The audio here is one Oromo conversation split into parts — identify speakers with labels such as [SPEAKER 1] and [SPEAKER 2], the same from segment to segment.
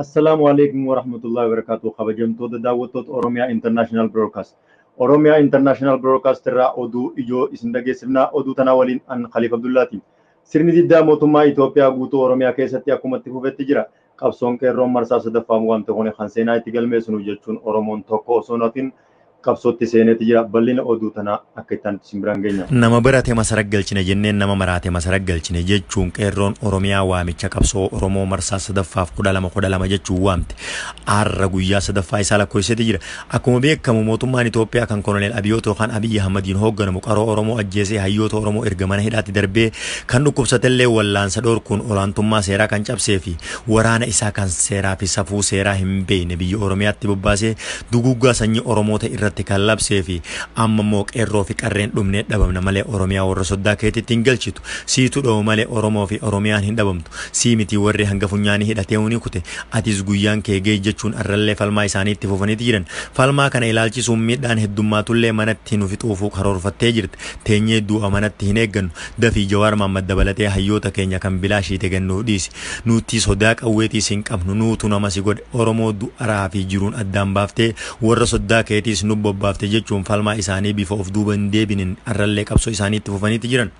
[SPEAKER 1] Assalamu alaikum warahmatullahi wabarakatuh. Kabajamtoota daawwattoota Oromiyaa International Broadcast. Oromiyaa International Broadcast irraa oduu ijoo isin dhageessifnaa. Oduu tanaa waliin an Khaliif Abdullaati. Sirni diddaa mootummaa Itoophiyaa guutuu Oromiyaa keessatti akkuma itti fufetti jira. Qabsoon qeerroon marsaa sadaffaa waan ta'uun kan seenaa itti galmeessinu jechuun Oromoon tokko osoo natiin qabsootti seeneeti jira. Bal'ina oduu tanaa akka ittaan isin biraan geenya.
[SPEAKER 2] Nama barate masarak galchine jenneen nama maraate masarak galchine jechuun qeerroon Oromiyaa waamicha qabsoo Oromoo marsaa sadaffaaf 12 jechuun waamte. Arra guyyaa sadaffaa isaa lakkoofsatti jira. Akkuma beekamu mootummaan Itoophiyaa kan Koloneel Abiyyootoo kan Abiyyi Ahmadiin hoogganamu qaroo Oromoo ajjeesee hayyoota Oromoo erga mana hidhaatti darbee kan dhukkubsatellee wallaansa dhoorkuun olaantummaa seeraa kan cabsee fi waraana isaa kan seeraa fi safuu seeraa hin beekne biyya Oromiyaatti bobbaasee duguggaa sanyii Oromoota irratti kan labsee fi amma immoo qeerroo fi qarreen dhumnee dhabamna malee Oromiyaa warra soddaa keetitti hin galchitu. Siitu dhoo malee Oromoo fi Oromiyaan hin dhabamtu. Sii miti warri hanga funyaanii hidhatee uni kute. Atis guyyaan kee gee jechuun arrallee falmaa isaaniitti fufaniiti jiran. Falmaa kana ilaalchisuun miidhaan heddummaatullee manatti nu fixuufuu karoorfattee jirti. Teenyee du'a manatti hin eeggannu. Dafii Jawaar Mahammad dabalatee hayyoota keenya kan bilaashiite gannuu dhiisi. Nuti sodaa qawweetiis hin qabnu. Nuutu nama si godhe Oromoo du'araa fi jiruun addaan baaftee warra soddaa keetiis nu bobbaafte jechuun falmaa isaanii bifa of duuba hin deebinin arrallee qabsoo isaaniitti fufaniiti jiran.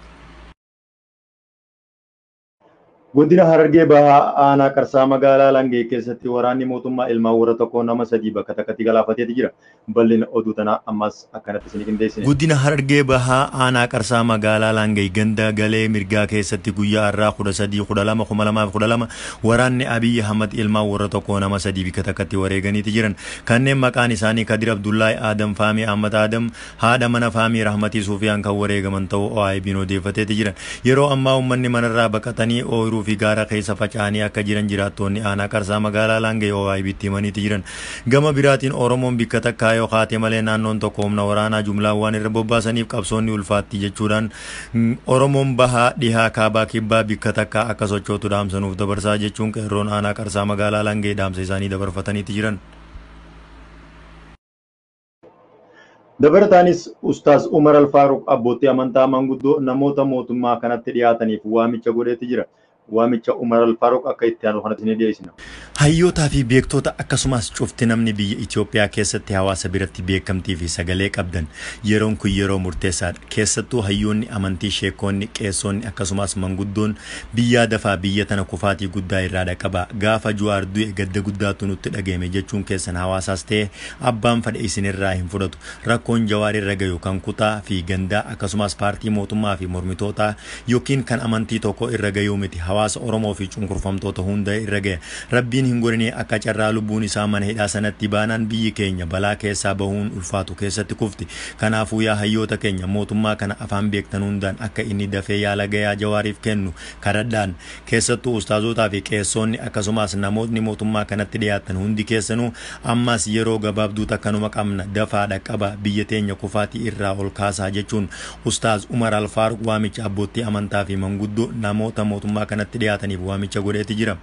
[SPEAKER 1] Godina Harargee Bahaa aanaa Qarsaa magaalaa Langee keessatti waraanni mootummaa ilmaan warra tokkoo nama sadii bakka takkatti galaafateeti jira. Bal'ina oduu tanaa ammas akkanatti isin qindeessine.
[SPEAKER 2] Godina Harargee Bahaa aanaa Qarsaa magaalaa Langee ganda galee mirgaa keessatti guyyaa har'aa 13/12/2012 waraanni Abiyyi Ahmad ilmaan warra tokkoo nama sadii bakka takkatti wareeganiiti jiran. Kanneen maqaan isaanii Kadir Abdullahi Adam Faamii Ahmad Adam haadha mana Faamii Rahmatii Sufiyaan kan wareegaman ta'uu OIB odeeffateeti jiran. Yeroo ammaa uummanni manarraa baqatanii ooyiruu fi gaara keessa faca'anii akka jiran jiraattonni aanaa Qarsaa magaalaa Langee OIBtti himaniiti jiran. Gama biraatiin Oromoon bakka takkaa yoo kaate malee naannoon tokko humna waraanaa jumlaan waan irra bobbaasaniif qabsoonni ulfaatti jechuudhaan Oromoon bahaa dhihaa kaabaa kibbaa bakka takkaa akka sochootu dhaamsanuuf dabarsaa jechuun qeerroon aanaa Qarsaa magaalaa Langee dhaamsa isaanii dabarfataniiti jiran.
[SPEAKER 1] Dabalataanis Ustaaz Umar Alfaaruq abbootii amantaa manguddoo namoota mootummaa kanatti dhiyaataniif waamicha godheeti jira. Waamicha Umar Alfaaruq akka itti aanu kanatti ni dhiyeessina.
[SPEAKER 2] Hayyootaa fi beektoota akkasumas cufti namni biyya Itoophiyaa keessatti hawaasa biratti beekamtii fi sagalee qabdan yeroon kun yeroo murteessaadha. Keessattuu hayyoonni amantii sheekonni qeessonni akkasumas manguddoon biyyaa dafaa biyya tana kufaatii guddaa irraa dhaqaba. Gaafa Jawaar du'e gadda guddaatu nutti dhageeme jechuun keessan hawaasaas ta'e abbaan fedhe isinirraa hin fudhatu. Rakkoon Jawaar irra gayu kan kutaa fi gandaa akkasumas paartii mootummaa fi mormitootaa yookiin kan amantii tokko irra gayu miti. Hawaasa Oromoo fi cunqurfamtoota hunda irra gaya. Rabbiin hin godhine akka carraa lubbuun isaa mana hidhaa sanatti baanaan biyyi keenya balaa keessaa bahuun ulfaatu keessatti kufti. Kanaafuu yaa hayyoota keenya mootummaa kana afaan beektan hundaan akka inni dafee yaala gayaa Jawaariif kennu kadhadhaan. Keessattuu ustaazotaa fi qeessonni akkasumas namootni mootummaa kanatti dhiyaatan hundi keessanuu ammas yeroo gabaabduu takkanuma qabna dafaa dhaqqaba biyya teenya kufaatii irraa ol kaasaa jechuun Ustaaz Umar Alfaaruq waamicha abbootii amantaa fi manguddoo namoota mootummaa kanatti dhiyaataniif waamicha godheeti jira.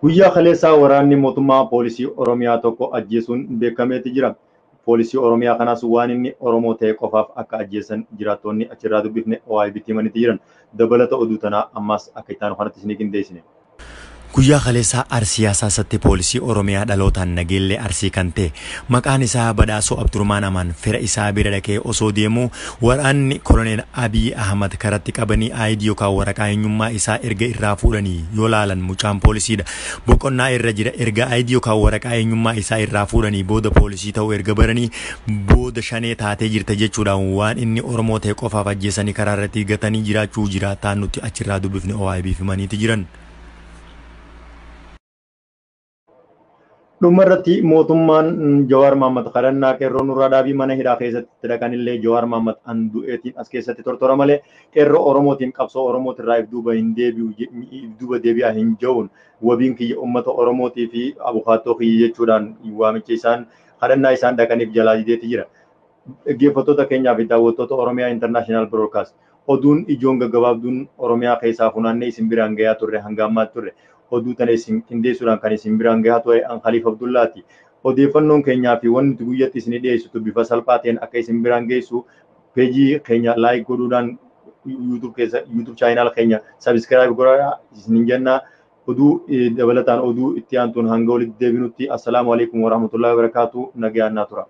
[SPEAKER 1] Guyyaa kaleessaa waraanni mootummaa poolisii Oromiyaa tokko ajjeesuun beekameeti jira. Poolisii Oromiyaa kanaas waan inni Oromoo ta'e qofaaf akka ajjeesan jiraattonni achirraa dubbifne OIBtti himaniiti jiran. Dabalata oduu tanaa ammas akka itti aanu kanatti isin qindeessine.
[SPEAKER 2] Guyyaa kaleessaa Arsiyaasaatti poolisii Oromiyaa dhalootaan nageellee Arsii kan ta'e maqaan isaa Badhaasoo Abdurmaan Amaan fira isaa bira dhaqee osoo deemuu waraanni Koloneel Abiyyi Ahmad karatti qabanii ID yookaan waraqaa eenyummaa isaa erga irraa fuudhanii yoo laalan mucaan poolisiidha. Boqonnaa irra jira erga ID yookaan waraqaa eenyummaa isaa irraa fuudhanii booda poolisii ta'uu erga baranii booda shanee taatee jirta jechuudhaan waan inni Oromoo ta'e qofaaf ajjeesanii karaa irratti gatanii jiraachuu jiraataan nuti achirraa dubbifne OIB'f himaniiti jiran.
[SPEAKER 1] Dhumarratti mootummaan Jawaar Mahammad kadhannaa qeerroo nurraa dhaabii mana hidhaa keessatti dhaqanillee Jawaar Mahammad an du'eetiin as keessatti tortora malee qeerroo Oromootiin qabsoo Oromootirraa if duuba deebi'aa hin jiruun wabiin kiyya uummata Oromootii fi abukaattoo kiyya jechuudhaan waamicha isaan kadhannaa isaan dhaqaniif jalaa dideeti jira. Dhaggeeffattoota keenyaa fi daawwattoota Oromiyaa International Broadcast oduun ijoon gaggabaabduun Oromiyaa keessaa funaannee isin biraan gayaa turre hanga ammaatti turre. Oduu tana isin qindeessuudhaan kan isin biraan gahaa ture an Khaliif Abdullaati. Odeeffannoon keenyaa fi wanti guyyatti isin dhiyeessitu bifa salphaa ta'een akka isin biraan geessu peejii keenya laayik godhuudhaan YouTube channel keenya subscribe godhaa isinin jenna. Oduu dabalataan oduu itti aantuun hanga walitti deebinutti assalamu alaikum warahmatullahi wabarakatuh. Nagayaan naa tura.